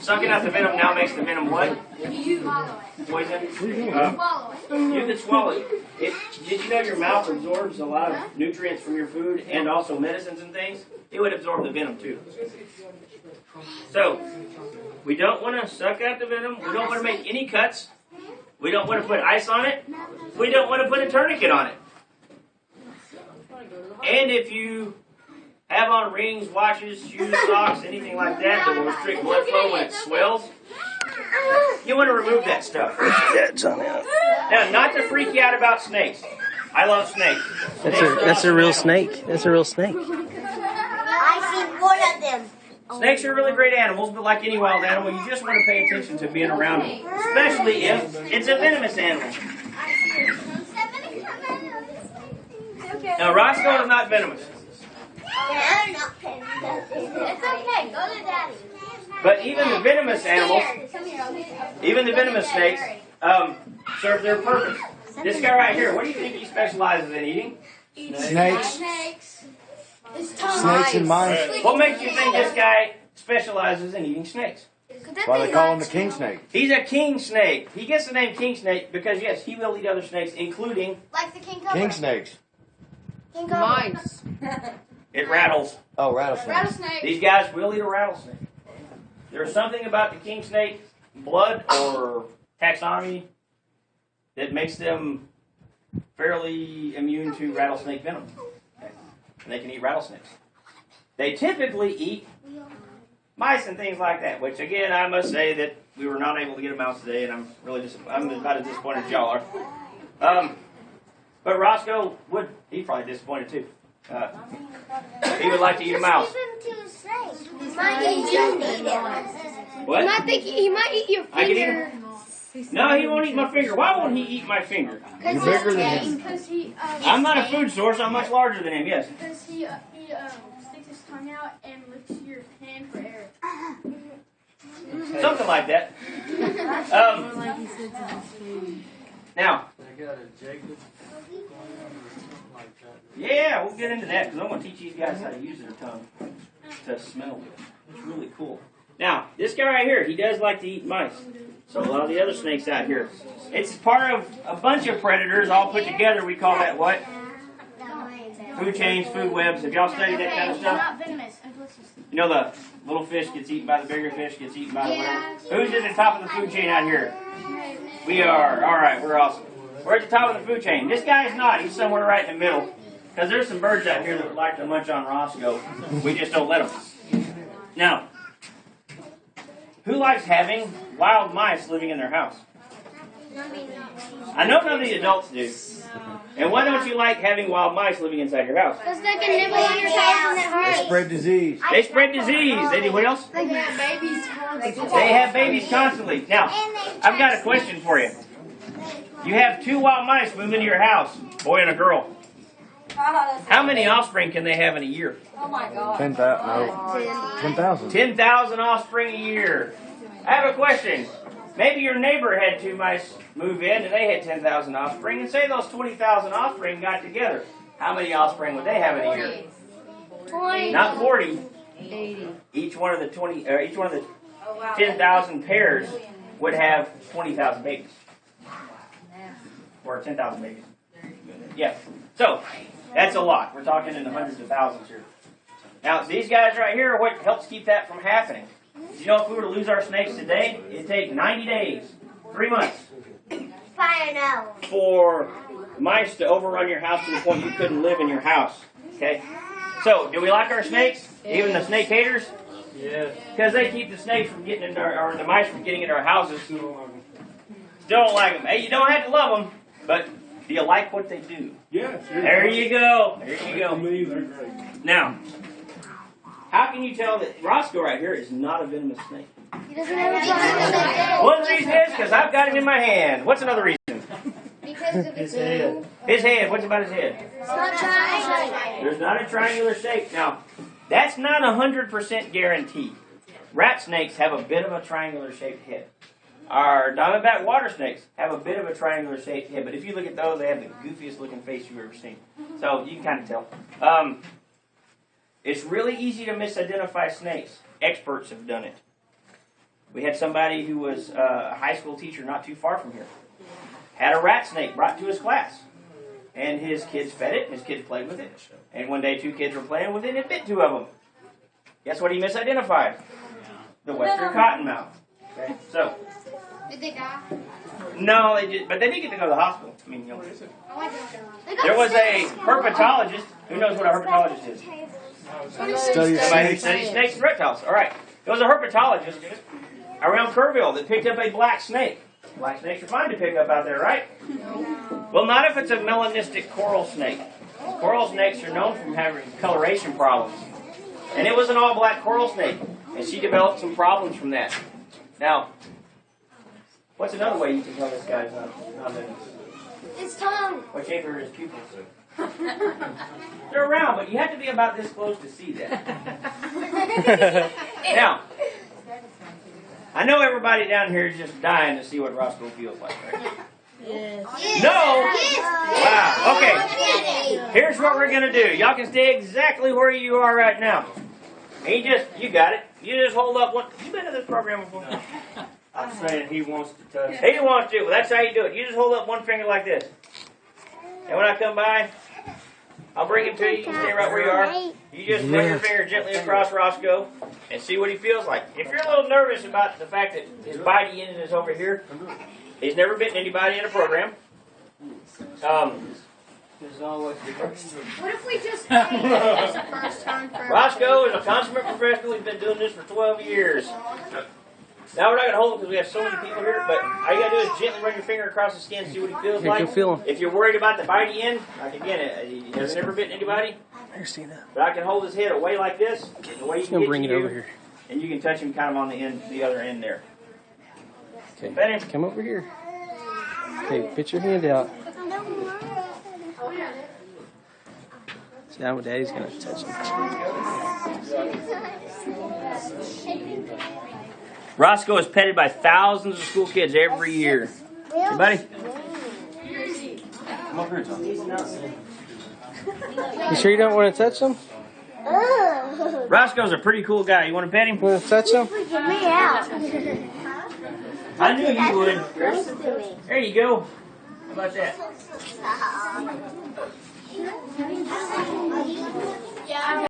Sucking out the venom now makes the venom what? Poison. You can swallow it. Did you know your mouth absorbs a lot of nutrients from your food and also medicines and things? It would absorb the venom too. So, we don't want to suck out the venom. We don't want to make any cuts. We don't want to put ice on it. We don't want to put a tourniquet on it. And if you have on rings, watches, shoes, socks, anything like that will restrict blood flow when it swells, you want to remove that stuff. Now, not to freak you out about snakes. I love snakes. That's a real snake. That's a real snake. I see one of them. Snakes are really great animals, but like any wild animal, you just want to pay attention to being around them, especially if it's a venomous animal. Now, Roscoe is not venomous. It's okay. Go to Daddy. But even the venomous animals, even the venomous snakes, serve their purpose. This guy right here, what do you think he specializes in eating? Snakes. Snakes and mice. What makes you think this guy specializes in eating snakes? Why they call him the king snake? He's a king snake. He gets the name king snake because, yes, he will eat other snakes, including Like the king cobra. King snakes. King cobra. Mice. it rattles. Oh, rattlesnakes. Rattlesnake. These guys will eat a rattlesnake. There's something about the king snake blood or taxonomy that makes them fairly immune to rattlesnake venom. Okay? And they can eat rattlesnakes. They typically eat mice and things like that, which again, I must say that we were not able to get a mouse today, and I'm about as disappointed as y'all are. But Roscoe he's probably disappointed too. He would like to eat a mouse. What? He might eat your I can eat him? No, he won't eat my finger. Why won't he eat my finger? You're bigger than him. Because he, I'm not a food source. I'm much larger than him, yes. Because he sticks his tongue out and licks your hand for air. Something like that. Now, yeah, we'll get into that because I'm going to teach these guys how to use their tongue to smell with. It's really cool. Now, this guy right here, he does like to eat mice. So a lot of the other snakes out here. It's part of a bunch of predators all put together. We call that what? Food chains, food webs. Have y'all studied that kind of stuff? You know the little fish gets eaten by the bigger fish, gets eaten by the whatever. Who's at the top of the food chain out here? We are. All right, we're awesome. We're at the top of the food chain. This guy's not. He's somewhere right in the middle. Because there's some birds out here that would like to munch on Roscoe. We just don't let them. Now, who likes having wild mice living in their house? I know none of the adults do. And why don't you like having wild mice living inside your house? Because they can nibble on your toes and it They spread disease. They spread disease. They do what else? They have babies constantly. They have babies constantly. Now, I've got a question for you. You have two wild mice move into your house, boy and a girl. How many offspring can they have in a year? Oh my God. 10,000. No. 10,000. 10,000 offspring a year. I have a question. Maybe your neighbor had two mice move in and they had 10,000 offspring, and say those 20,000 offspring got together. How many offspring would they have in a year? 20. Not 40. 80. Each one of the 10,000 pairs would have 20,000 babies. Or 10,000 babies. Yeah. So, that's a lot. We're talking in the hundreds of thousands here. Now, these guys right here are what helps keep that from happening. You know, if we were to lose our snakes today, it'd take 90 days, 3 months, for mice to overrun your house to the point you couldn't live in your house. Okay? So, do we like our snakes? Even the snake haters? Yeah. Because they keep the snakes from getting into our, or the mice from getting into our houses. Still don't like them. Hey, you don't have to love them, but do you like what they do? Yeah, sure. There you go. There you go. They're great. Now, how can you tell that Roscoe right here is not a venomous snake? He doesn't have a One reason is because I've got him in my hand. What's another reason? Because of His head. His head. What's about his head? It's not triangular. There's not a triangular shape. Now, that's not 100% guaranteed. Rat snakes have a bit of a triangular shaped head. Our diamondback water snakes have a bit of a triangular shaped head, but if you look at those, they have the goofiest looking face you've ever seen. So you can kind of tell. It's really easy to misidentify snakes. Experts have done it. We had somebody who was a high school teacher not too far from here. Had a rat snake brought to his class. And his kids fed it, and his kids played with it. And one day 2 kids were playing with it, and it bit 2 of them. Guess what he misidentified? The western cottonmouth. Okay, so. Did they die? No, but they did get to go to the hospital. I mean, you know. Oh, I don't know. There was a herpetologist. Who knows what a herpetologist is? Study of Somebody who snakes. studies snakes and reptiles. All right. There was a herpetologist around Kerrville that picked up a black snake. Black snakes are fine to pick up out there, right? Well, not if it's a melanistic coral snake. Coral snakes are known for having coloration problems. And it was an all-black coral snake. And she developed some problems from that. Now, what's another way you can tell this guy's not venomous? His tongue. What shape are his pupils? They're round, but you have to be about this close to see that. Now, I know everybody down here is just dying to see what Roscoe feels like, right? Yes. No! Yes. Wow, okay. Here's what we're going to do. Y'all can stay exactly where you are right now. And you got it. You just hold up one. You been to this program before? I'm saying he wants to touch. He wants to. Well, that's how you do it. You just hold up one finger like this. And when I come by, I'll bring him to you. You can stay right where you are. You just run your finger gently across Roscoe and see what he feels like. If you're a little nervous about the fact that his bitey end is over here, he's never bitten anybody in a program. There's always the first. What if we just say that it's the first time for Roscoe is a consummate professional. He's been doing this for 12 years. Now we're not going to hold it because we have so many people here, but all you got to do is gently run your finger across his skin and see what he feels Here, like. you'll feel him. If you're worried about the bitey end, like again, he has never bitten anybody, Here, stand up. but I can hold his head away like this, the way you Just can gonna get bring to it you, over here. and you can touch him kind of on the end, the other end there. Okay, Pet him. come over here. Okay, put your hand out. See, now Daddy's gonna touch him. Roscoe is petted by thousands of school kids every year. Hey, buddy. Come over here, Tom. You sure you don't want to touch him? Roscoe's a pretty cool guy. You want to pet him? Want to touch him? Get me out. I knew you would. Close to me. There you go. How about that? Yeah.